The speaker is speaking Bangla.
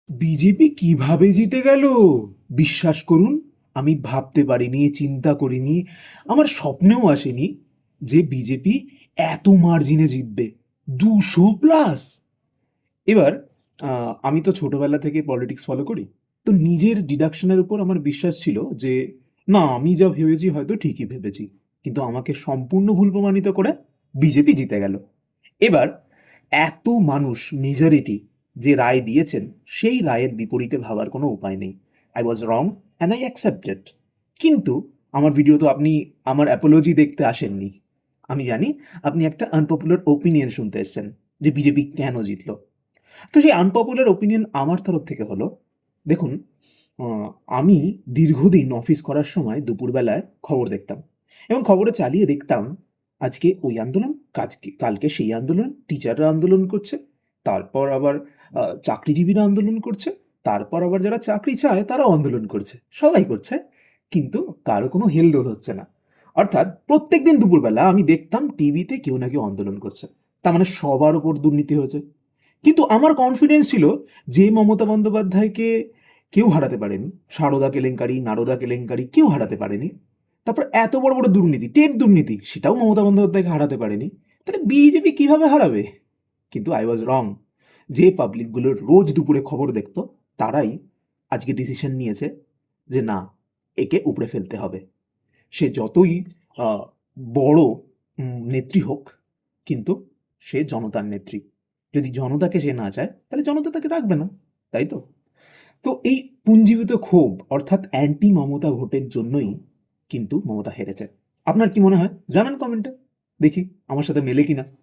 বিজেপি কিভাবে জিতে গেল? বিশ্বাস করুন, আমি ভাবতে পারিনি, চিন্তা করিনি, আমার স্বপ্নেও আসেনি যে বিজেপি এত মার্জিনে জিতবে। 200+। এবার আমি তো ছোটবেলা থেকে পলিটিক্স ফলো করি, তো নিজের ডিডাকশনের উপর আমার বিশ্বাস ছিল যে না, আমি যা ভেবেছি হয়তো ঠিকই ভেবেছি, কিন্তু আমাকে সম্পূর্ণ ভুল প্রমাণিত করে বিজেপি জিতে গেল। এবার এত মানুষ মেজরিটি যে রায় দিয়েছেন, সেই রায়ের বিপরীতে ভাবার কোনো উপায় নেই। I was wrong and I accepted. কিন্তু আমার ভিডিও তো আপনি আমার অ্যাপোলজি দেখতে আসেননি। আমি জানি আপনি একটা আনপপুলার ওপিনিয়ন শুনতে এসেছেন যে বিজেপি কেন জিতলো। তো সেই আনপপুলার ওপিনিয়ন আমার তরফ থেকে হলো, দেখুন, আহ, আমি দীর্ঘদিন অফিস করার সময় দুপুরবেলায় খবর দেখতাম, এবং খবরে চালিয়ে দেখতাম আজকে ওই আন্দোলন, কালকে সেই আন্দোলন, টিচাররা আন্দোলন করছে, তারপর আবার চাকরিজীবীরা আন্দোলন করছে, তারপর আবার যারা চাকরি চায় তারাও আন্দোলন করছে, সবাই করছে, কিন্তু কারো কোনো হেলদোল হচ্ছে না। অর্থাৎ প্রত্যেকদিন দুপুরবেলা আমি দেখতাম টিভিতে কেউ না কেউ আন্দোলন করছে, তার মানে সবার উপর দুর্নীতি হয়েছে। কিন্তু আমার কনফিডেন্স ছিল যে মমতা বন্দ্যোপাধ্যায়কে কেউ হারাতে পারেনি, সারদা কেলেঙ্কারি, নারদা কেলেঙ্কারি কেউ হারাতে পারেনি, তারপর এত বড় বড় দুর্নীতি, টেট দুর্নীতি, সেটাও মমতা বন্দ্যোপাধ্যায়কে হারাতে পারেনি, তাহলে বিজেপি কিভাবে হারাবে? কিন্তু আই ওয়াজ রং। যে পাবলিকগুলো রোজ দুপুরে খবর দেখতো, তারাই আজকে ডিসিশন নিয়েছে যে না, একে উপড়ে ফেলতে হবে। সে যতই আহ, বড় নেত্রী হোক, কিন্তু সে জনতার নেত্রী। যদি জনতাকে সে না চায়, তাহলে জনতা তাকে রাখবে না, তাই তো? তো এই পুঞ্জীভূত ক্ষোভ, অর্থাৎ অ্যান্টি মমতা ভোটের জন্যই কিন্তু মমতা হেরেছে। আপনার কি মনে হয় জানান কমেন্টে, দেখি আমার সাথে মেলে কিনা।